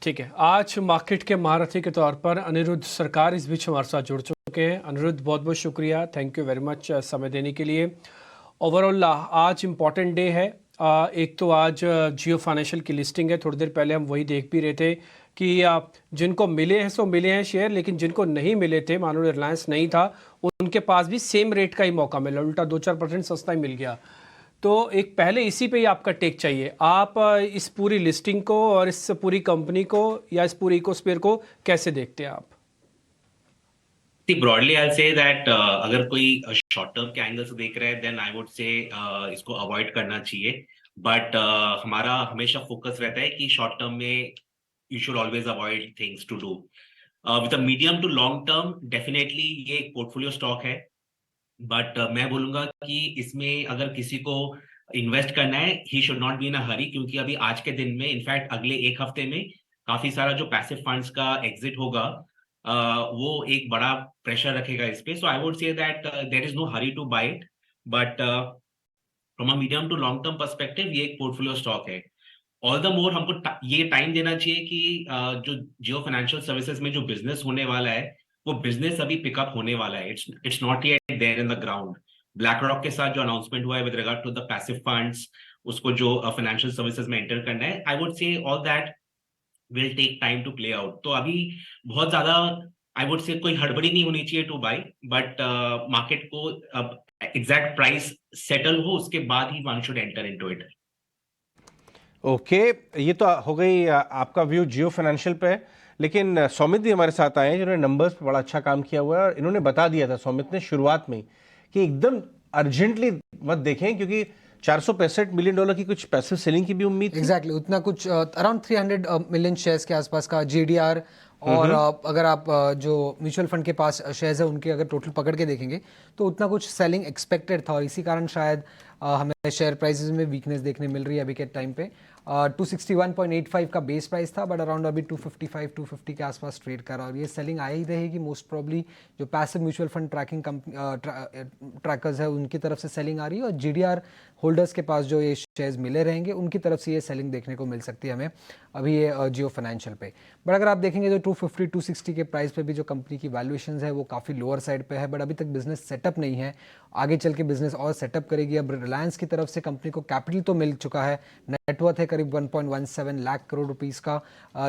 ठीक है, आज मार्केट के महारथी के तौर पर अनिरुद्ध सरकार इस बीच हमारे साथ जुड़ चुके हैं। अनिरुद्ध, बहुत बहुत शुक्रिया, थैंक यू वेरी मच समय देने के लिए। ओवरऑल आज इम्पॉर्टेंट डे है। एक तो आज जियो फाइनेंशियल की लिस्टिंग है। थोड़ी देर पहले हम वही देख भी रहे थे कि जिनको मिले हैं सो मिले हैं शेयर, लेकिन जिनको नहीं मिले थे, मान लो रिलायंस नहीं था, उनके पास भी सेम रेट का ही मौका मिला, उल्टा 2-4% सस्ता ही मिल गया। तो एक पहले इसी पे ही आपका टेक चाहिए। आप इस पूरी लिस्टिंग को और इस पूरी कंपनी को या इस पूरी इकोस्फीयर को कैसे देखते हैं आप? ब्रॉडली आई से दैट अगर कोई शॉर्ट टर्म के एंगल से देख रहा है देन आई वुड से इसको अवॉइड करना चाहिए। बट हमारा हमेशा फोकस रहता है कि शॉर्ट टर्म में you should always avoid things to do with a medium to long term. Definitely ये एक पोर्टफोलियो स्टॉक है, बट मैं बोलूंगा कि इसमें अगर किसी को इन्वेस्ट करना है ही should not be in a hurry, क्योंकि अभी आज के दिन में इनफैक्ट अगले एक हफ्ते में काफी सारा जो पैसिव फंड्स का एग्जिट होगा वो एक बड़ा प्रेशर रखेगा इस पे। So I would say that there is no hurry to buy it, but from a medium to long term perspective ये एक पोर्टफोलियो स्टॉक है। ऑल द मोर हमको ये टाइम देना चाहिए कि जो जियो फाइनेंशियल सर्विसेज में जो बिजनेस होने वाला है वो बिजनेस अभी पिकअप होने वाला है। It's not yet there in the ground. BlackRock के साथ जो अनाउंसमेंट हुआ है with regard to the passive funds, उसको जो फाइनेंशियल सर्विसेज में एंटर करना है, I would say all that will take time to play out. तो अभी बहुत ज्यादा आई वुड से कोई हड़बड़ी नहीं होनी चाहिए टू बाई, बट मार्केट को अब एग्जैक्ट प्राइस सेटल हो उसके बाद ही one should enter into it. Okay, ये तो हो गई आपका व्यू जियो फाइनेंशियल पे। लेकिन सौमित भी हमारे साथ आए हैं जिन्होंने नंबर्स पे बड़ा अच्छा काम किया हुआ है, और इन्होंने बता दिया था सौमित ने शुरुआत में कि एकदम अर्जेंटली मत देखें, क्योंकि $465 मिलियन की कुछ पैसिव सेलिंग की भी उम्मीद थी। एग्जैक्टली उतना कुछ अराउंड 300 मिलियन शेयर्स के आसपास का जीडीआर। और अगर आप जो म्यूचुअल फंड के पास शेयर्स है उनके अगर टोटल पकड़ के देखेंगे तो उतना कुछ सेलिंग एक्सपेक्टेड था, और इसी कारण शायद हमें शेयर प्राइसेस में वीकनेस देखने मिल रही है अभी के टाइम पे। 261.85 का बेस प्राइस था, बट अराउंड अभी 255-250 के आसपास ट्रेड कर रहा है, और ये सेलिंग आ ही रहेगी मोस्ट प्रॉब्ली। जो passive mutual fund tracking trackers है उनकी तरफ से सेलिंग आ रही है, और जीडीआर होल्डर्स के पास जो ये शेयर्स मिले रहेंगे उनकी तरफ से ये सेलिंग देखने को मिल सकती है हमें अभी ये जियो फाइनेंशियल पे। बट अगर आप देखेंगे तो 250-260 के प्राइस पे भी जो कंपनी की वैल्यूएशंस है वो काफ़ी लोअर साइड पे है, बट अभी तक बिजनेस सेटअप नहीं है। आगे चल के बिजनेस और सेटअप करेगी। अब रिलायंस की तरफ से कंपनी को कैपिटल तो मिल चुका है, नेटवर्थ है करीब 1.17 लाख करोड़ रुपीस का,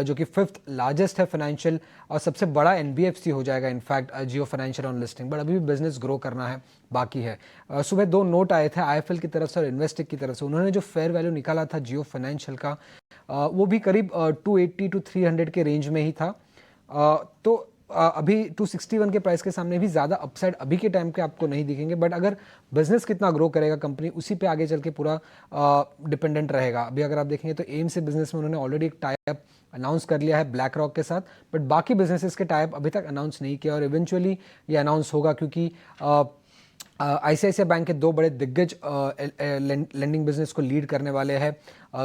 जो कि 5th लार्जेस्ट है फाइनेंशियल और सबसे बड़ा एनबीएफसी हो जाएगा in fact Jio financial on listing. But अभी भी बिजनेस ग्रो करना है, बाकी है। सुबह 2 नोट आए थे आईएफएल की तरफ से और इन्वेस्टिक की तरफ से। उन्होंने जो फेयर वैल्यू निकाला था जियो फाइनेंशियल का वो भी करीब 280-300 के रेंज में ही था। तो अभी 261 के प्राइस के सामने भी ज़्यादा अपसाइड अभी के टाइम के आपको नहीं दिखेंगे, बट अगर बिजनेस कितना ग्रो करेगा कंपनी उसी पे आगे चल के पूरा डिपेंडेंट रहेगा। अभी अगर आप देखेंगे तो एम से बिजनेस में उन्होंने ऑलरेडी एक टाई अप अनाउंस कर लिया है ब्लैक रॉक के साथ, बट बाकी बिजनेसेस के टाई अप अभी तक अनाउंस नहीं किया, और इवेंचुअली ये अनाउंस होगा, क्योंकि आईसीआईसीआई बैंक के 2 बड़े दिग्गज लेंडिंग बिजनेस को लीड करने वाले हैं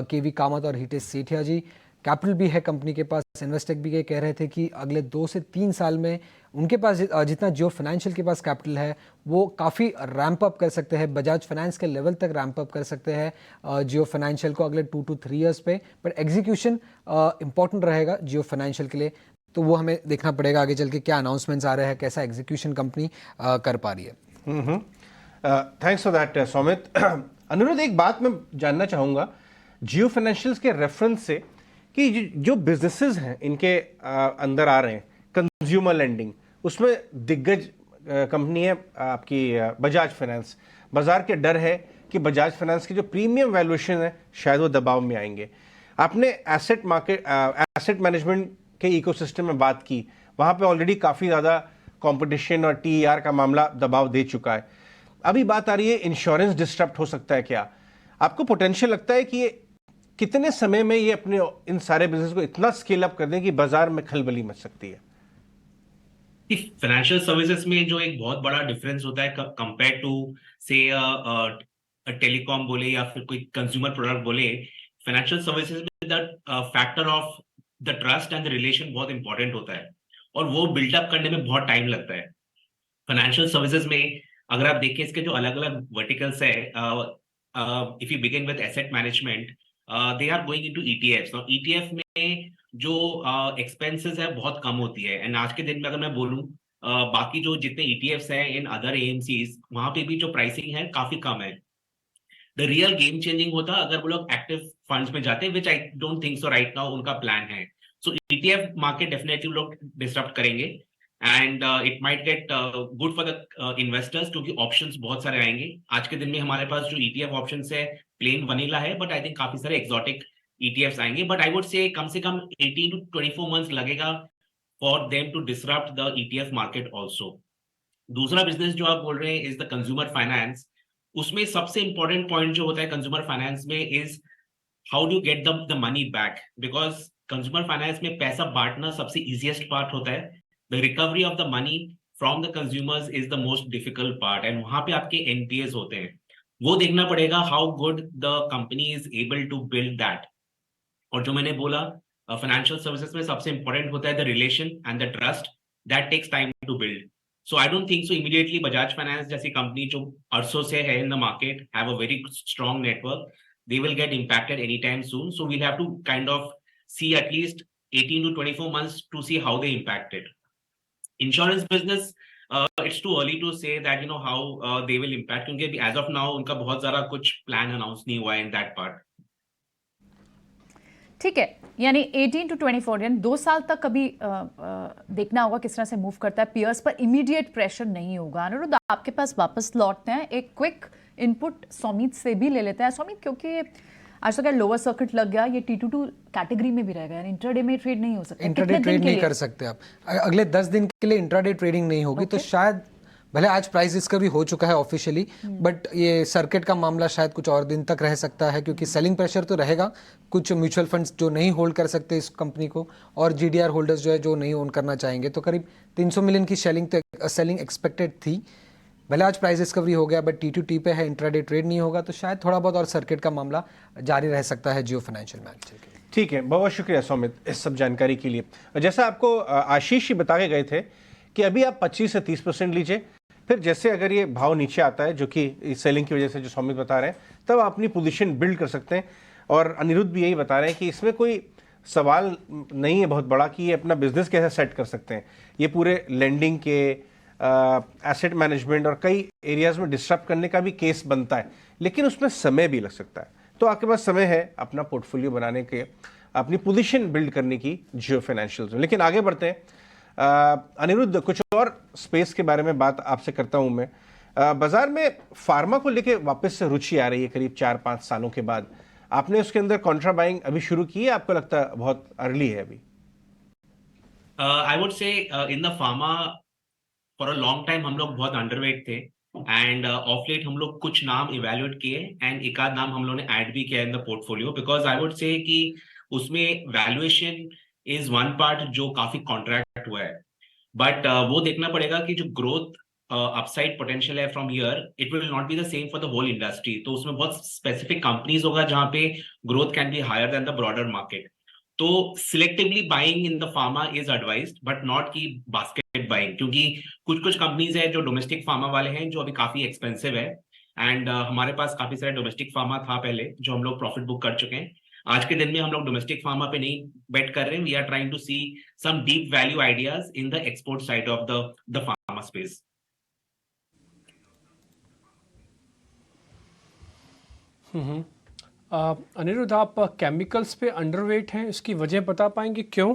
केवी कामत और हितेश सेठिया जी। कैपिटल भी है कंपनी के पास। इन्वेस्टेक भी ये कह रहे थे कि अगले 2 से 3 साल में उनके पास जितना जियो फाइनेंशियल के पास कैपिटल है वो काफ़ी रैंप अप कर सकते हैं, बजाज फाइनेंस के लेवल तक रैंप अप कर सकते हैं जियो फाइनेंशियल को अगले 2 to 3 ईयर्स पे। बट एग्जीक्यूशन इंपॉर्टेंट रहेगा जियो फाइनेंशियल के लिए, तो वो हमें देखना पड़ेगा आगे चल के क्या अनाउंसमेंट्स आ रहे हैं, कैसा एग्जीक्यूशन कंपनी कर पा रही है। Thanks for that Saumit. अनुरोध, एक बात मैं जानना चाहूँगा जियो फाइनेंशियल्स के रेफरेंस से कि जो बिजनेसेस हैं इनके अंदर आ रहे हैं कंज्यूमर लेंडिंग, उसमें दिग्गज कंपनी है आपकी बजाज फाइनेंस। बाजार के डर है कि बजाज फाइनेंस की जो प्रीमियम वैल्यूएशन है शायद वो दबाव में आएंगे। आपने एसेट मैनेजमेंट के इकोसिस्टम में बात की, वहाँ पे ऑलरेडी काफ़ी ज़्यादा कंपटीशन और टीईआर का मामला दबाव दे चुका है। अभी बात आ रही है इंश्योरेंस डिस्टर्ब हो सकता है, क्या आपको पोटेंशियल लगता है कि ये कितने समय में ये अपने इन सारे बिजनेस को इतना स्केल अप कर दें कि बाजार में खलबली मच सकती है? फाइनेंशियल सर्विसेज में जो एक बहुत बड़ा डिफरेंस होता है कंपेयर टू से टेलीकॉम बोले या फिर कोई कंज्यूमर प्रोडक्ट बोले, फाइनेंशियल सर्विसेज में the factor of the trust and the relation बहुत इंपॉर्टेंट होता है, और वो बिल्डअप करने में बहुत टाइम लगता है। फाइनेंशियल सर्विसेज में अगर आप देखें इसके जो अलग अलग वर्टिकल्स है, if you begin with asset management, they are going into ETFs. और ईटीएफ में जो एक्सपेंसेस है बहुत कम होती है। एंड आज के दिन में अगर मैं बोलूं, बाकी जो जितने ईटीएफ्स हैं इन अदर एएमसीज, वहां पे भी जो प्राइसिंग है काफी कम है। द रियल गेम चेंजिंग होता अगर वो लोग एक्टिव फंड्स में जाते, which I don't think so right now उनका प्लान है। सो ईटीएफ मार्केट डेफिनेटली लोग डिस्टर्ब करेंगे, and it might get good for the investors, क्योंकि ऑप्शंस बहुत सारे आएंगे। आज के दिन में हमारे पास जो ईटीएफ ऑप्शंस है प्लेन वनीला है, बट आई थिंक काफी सारे एक्सोटिक ईटीएफ्स आएंगे। बट आई वुड से कम 18 to 24 मंथ्स लगेगा for them to disrupt the ETF market also. दूसरा बिजनेस जो आप बोल रहे हैं इज द कंज्यूमर फाइनेंस। उसमें सबसे इंपॉर्टेंट पॉइंट जो होता है कंज्यूमर फाइनेंस में is how do get the money back, because consumer finance में पैसा बांटना सबसे इजीएस्ट पार्ट होता है। The recovery of the money from the consumers is the most difficult part, and वहां पे आपके एनपीएस होते हैं। वो देखना पड़ेगा how good the company is able to build that. और जो मैंने बोला, फाइनेंशियल सर्विसेज में सबसे इंपॉर्टेंट होता है the relation and the trust, that takes time to build. So I don't think so immediately Bajaj Finance जैसी कंपनी जो अरसों से है in the market, have a very strong network, they will get impacted anytime soon. So we'll have to kind of see at least 18 to 24 months to see how they impacted. Insurance business, it's too early to say that how they will impact, क्योंकि as of now उनका बहुत ज़्यादा कुछ plan announce नहीं हुआ है in that part. ठीक है, यानी 18 to 24 यानी 2 साल तक कभी देखना होगा किस तरह से मूव करता है। पियर्स पर इमीडिएट प्रेशर नहीं होगा। अनुरुद्ध, आपके पास वापस लौटते हैं, एक क्विक इनपुट सौमित से भी ले लेते हैं। सौमित, क्योंकि आज तक लोअर सर्किट लग गया, ये T22 कैटेगरी में भी रहेगा, यानी इंट्राडे में ट्रेड नहीं हो सकता। इंट्राडे ट्रेड नहीं कर सकते आप, अगले 10 दिन के लिए इंट्राडे ट्रेडिंग नहीं होगी। तो शायद भले आज प्राइस डिस्कवरी हो चुका है ऑफिशियली, बट ये सर्किट का मामला शायद कुछ और दिन तक रह सकता है, क्योंकि सेलिंग प्रेशर तो रहेगा। कुछ म्यूचुअल फंड्स जो नहीं होल्ड कर सकते इस कंपनी को, और जीडीआर होल्डर्स जो है जो नहीं ओन करना चाहेंगे, तो करीब 300 मिलियन की सेलिंग एक्सपेक्टेड थी। भले आज प्राइस डिस्कवरी हो गया, बट T2T पे है, इंट्राडे ट्रेड नहीं होगा, तो शायद थोड़ा बहुत और सर्किट का मामला जारी रह सकता है जियो फाइनेंशियल मैनेजर के। ठीक है, बहुत शुक्रिया सौमित इस सब जानकारी के लिए। जैसा आपको आशीष ही बता के गए थे कि अभी आप 25 से 30% लीजिए, फिर जैसे अगर ये भाव नीचे आता है, जो कि सेलिंग की वजह से जो सौमित बता रहे हैं, तब आप अपनी पोजीशन बिल्ड कर सकते हैं। और अनिरुद्ध भी यही बता रहे हैं कि इसमें कोई सवाल नहीं है बहुत बड़ा कि ये अपना बिजनेस कैसे सेट कर सकते हैं। ये पूरे लेंडिंग के, एसेट मैनेजमेंट और कई एरियाज में डिस्टर्ब करने का भी केस बनता है, लेकिन उसमें समय भी लग सकता है। तो आपके पास समय है अपना पोर्टफोलियो बनाने के, अपनी पोजीशन बिल्ड करने की जियो फाइनेंशियल में। लेकिन आगे बढ़ते हैं। अनिरुद्ध, कुछ और स्पेस के बारे में बात आपसे करता हूं मैं। बाजार में फार्मा को लेके वापस से रुचि आ रही है करीब 4-5 सालों के बाद। आपने उसके अंदर कॉन्ट्रा बाइंग अभी शुरू की है? आपको लगता है बहुत अर्ली है अभी? आई वुड से इन the pharma for a long time हम लोग बहुत अंडरवेट थे, एंड ऑफ लेट हम लोग कुछ नाम इवेल्युएट किए, एंड एक आध नाम हम लोग ने ऐड भी किया in the portfolio, because I would से कि उसमें वैल्यूएशन इज वन पार्ट जो काफी कॉन्ट्रैक्ट हुआ है, बट वो देखना पड़ेगा कि जो ग्रोथ अपसाइड पोटेंशियल है from here, it will not be the same for the whole industry. तो उसमें बहुत स्पेसिफिक कंपनीज होगा जहां पे growth can be higher than the broader market. तो selectively buying in the pharma is advised, but not की basket buying, क्योंकि कुछ कंपनीज है जो डोमेस्टिक फार्मा वाले हैं जो अभी काफी एक्सपेंसिव है, एंड हमारे पास काफी सारे डोमेस्टिक फार्मा था पहले जो हम लोग प्रॉफिट बुक कर चुके हैं। आज के दिन में हम लोग डोमेस्टिक फार्मा पे नहीं बेट कर रहे हैं। We are trying to see some deep value ideas in the export side of the pharma space. Anirudh, आप केमिकल्स पे अंडरवेट हैं, इसकी वजह बता पाएंगे क्यों?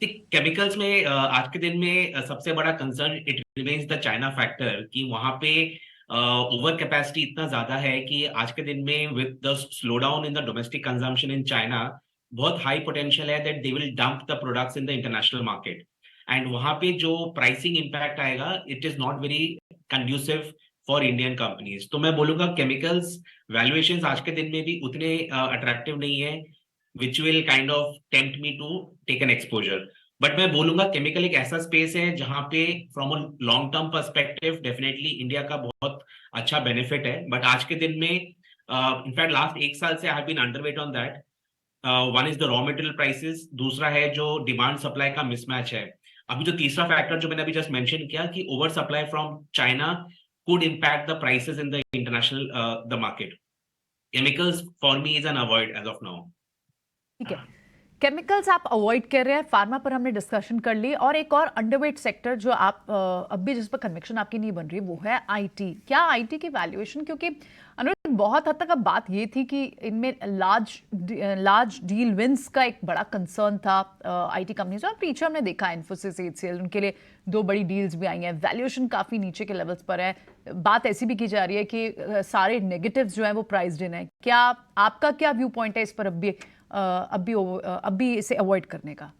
केमिकल्स में आज के दिन में सबसे बड़ा concern it remains the China factor, कि वहां पे ओवर कैपेसिटी इतना ज्यादा है कि आज के दिन में with the slow down in the domestic consumption in China, बहुत हाई पोटेंशियल है that they will dump the products in the international market, and वहां पे जो प्राइसिंग इम्पैक्ट आएगा it is not very conducive for Indian companies. तो मैं बोलूंगा chemicals valuations आज के दिन में भी उतने अट्रैक्टिव नहीं है, which will kind of tempt me to take an exposure. But मैं बोलूंगा केमिकल एक ऐसा स्पेस है जहां पे from a long term perspective definitely India का बहुत अच्छा बेनिफिट है, बट आज के दिन में इनफैक्ट लास्ट 1 साल से I have been underweight on that. One is the raw material prices, दूसरा है जो डिमांड सप्लाई का मिसमैच है। अभी जो तीसरा फैक्टर जो मैंने अभी जस्ट मेंशन किया कि over supply from China could impact the prices in the international the market. Chemicals for me is an avoid as of now. ठीक है, केमिकल्स आप अवॉइड कर रहे हैं, फार्मा पर हमने डिस्कशन कर ली, और एक और अंडरवेट सेक्टर जो आप अब भी जिस पर कन्विक्शन आपकी नहीं बन रही वो है आईटी। क्या आईटी की वैल्यूएशन, क्योंकि अनुरुद्ध बहुत हद तक अब बात ये थी कि इनमें लार्ज डील विंस का एक बड़ा कंसर्न था आईटी कंपनीज, और पीछे हमने देखा इन्फोसिस, एचसीएल, उनके लिए 2 बड़ी डील्स भी आई हैं, वैल्यूएशन काफ़ी नीचे के लेवल्स पर है। बात ऐसी भी की जा रही है कि सारे नेगेटिव्स जो हैं वो प्राइस्ड इन है। क्या आपका क्या व्यू पॉइंट है इस पर अब भी इसे अवॉइड करने का?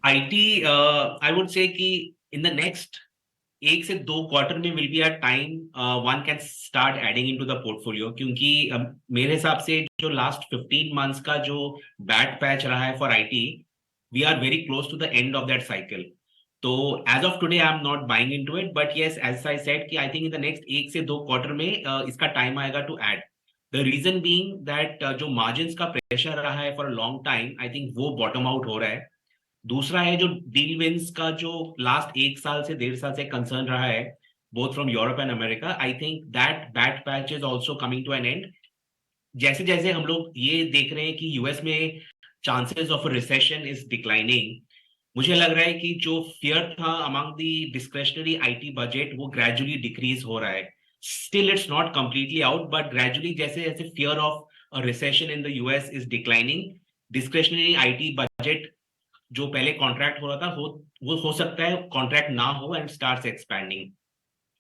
आईटी आई वुड से कि इन द नेक्स्ट 1 से 2 क्वार्टर में will be a time one can start adding into the portfolio, क्योंकि मेरे हिसाब से जो लास्ट 15 मंथ्स का जो बैड पैच रहा है for IT, we are very close to the end of that cycle. तो as of today I am not buying into it, but yes, as I said कि I think in the next 1 से 2 quarter में इसका time आएगा to add. The reason being that जो margins का pressure रहा है for a long time, I think वो बॉटम आउट हो रहा है। दूसरा है जो डील विंस का जो लास्ट 1 साल से 1.5 साल से कंसर्न रहा है, both from Europe and America, I think that bad patch is also coming to an end. जैसे जैसे हम लोग ये देख रहे हैं कि यूएस में chances of recession is declining, मुझे लग रहा है कि जो फियर था among the discretionary IT budget वो ग्रेजुअली डिक्रीज हो रहा है। Still it's not completely out, but gradually जैसे जैसे fear of a recession in the US is declining, discretionary IT budget जो पहले कॉन्ट्रैक्ट हो रहा था वो हो सकता है कॉन्ट्रैक्ट ना हो एंड स्टार्ट्स एक्सपैंडिंग।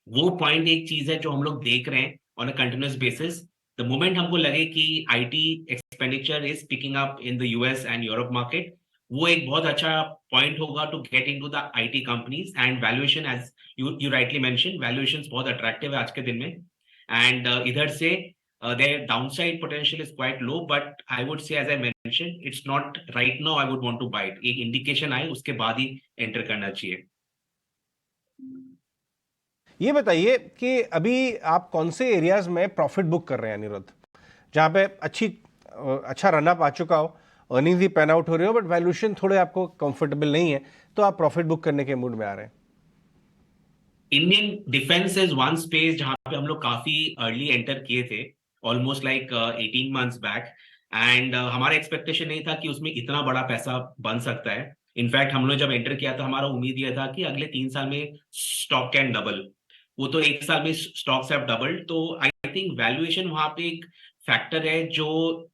वो पॉइंट एक चीज है जो हम लोग देख रहे हैं on a continuous basis. The moment हमको लगे कि IT expenditure is picking up in the US and Europe market, वो एक बहुत अच्छा पॉइंट होगा to get into the IT companies. And valuation, as you rightly mention, valuations बहुत attractive है आज के दिन में। एंड इधर से their downside potential is quite low, but I would say, as I mentioned, it's not right now I would want to buy it. एक indication आए उसके बाद ही enter करना चाहिए। ये बताइए कि अभी आप कौन से एरियाज में प्रॉफिट बुक कर रहे हैं अनिरुद्ध, जहाँ पे अच्छा रन अप आ चुका हो, अर्निंग्स भी पैन आउट हो रही हो, बट वैल्यूएशन थोड़े आपको कंफर्टेबल नहीं है, तो आप प्रॉफिट बुक करने के मूड में आ रहे हैं? Indian defence is one space जहाँ पे हम लोग काफी अर्ली एंटर किए थे, almost like 18 months back. And हमारा एक्सपेक्टेशन नहीं था कि उसमें इतना बड़ा पैसा बन सकता है। इनफैक्ट हम लोग जब एंटर किया था हमारा उम्मीद यह था कि अगले 3 साल में स्टॉक कैन डबल। वो तो 1 साल में स्टॉक्स हैव डबल्ड। तो आई थिंक वैल्यूएशन वहां पे एक फैक्टर है जो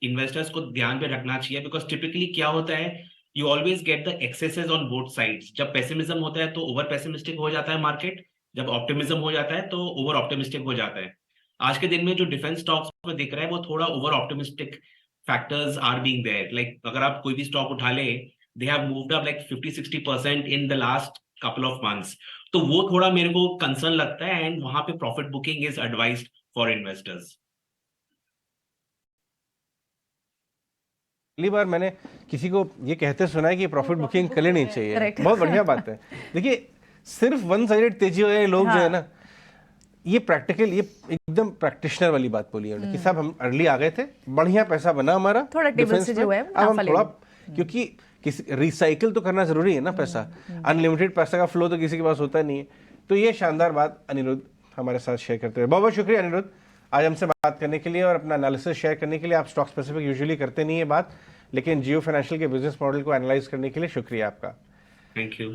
इन्वेस्टर्स को ध्यान पे रखना चाहिए, बिकॉज टिपिकली क्या होता है, you always get the axes on both sides. जब पेसिमिज्म होता है तो ओवर पेसिमिस्टिक हो जाता है मार्केट, जब ऑप्टिमिज्म हो जाता है तो ओवर ऑप्टिमिस्टिक हो जाता है। आज के दिन में जो डिफेंस स्टॉक्स में दिख रहा है वो थोड़ा over optimistic factors are being there. Like अगर आप कोई भी स्टॉक उठा ले, they have moved up like 50-60% in the last couple of months. तो वो थोड़ा मेरे को कंसर्न लगता है, एंड वहां पे profit booking is advised for investors. पहली बार मैंने किसी को ये कहते सुना है कि प्रॉफिट बुकिंग कर लेनी चाहिए। Correct. बहुत बढ़िया बात है। देखिए, सिर्फ वन साइडेड तेजी वाले लोग जो है ना, ये प्रैक्टिकल, ये एकदम प्रैक्टिशनर वाली बात बोली है कि साहब हम अर्ली आ गए थे, बढ़िया पैसा बना हमारा, थोड़ा टेबल डिफेंस से में, जो है अब हम नाफा ले थोड़ा, लो। क्योंकि किसी रिसाइकिल तो करना जरूरी है ना पैसा, अनलिमिटेड पैसा का फ्लो तो किसी के पास होता नहीं है। तो ये शानदार बात अनिरुद्ध हमारे साथ शेयर करते हुए, बहुत बहुत शुक्रिया अनिरुद्ध आज हमसे बात करने के लिए और अपना एनालिसिस शेयर करने के लिए। आप स्टॉक स्पेसिफिक यूजुअली करते नहीं है बात, लेकिन जियो फाइनेंशियल के बिजनेस मॉडल को एनालाइज करने के लिए शुक्रिया आपका। Thank you.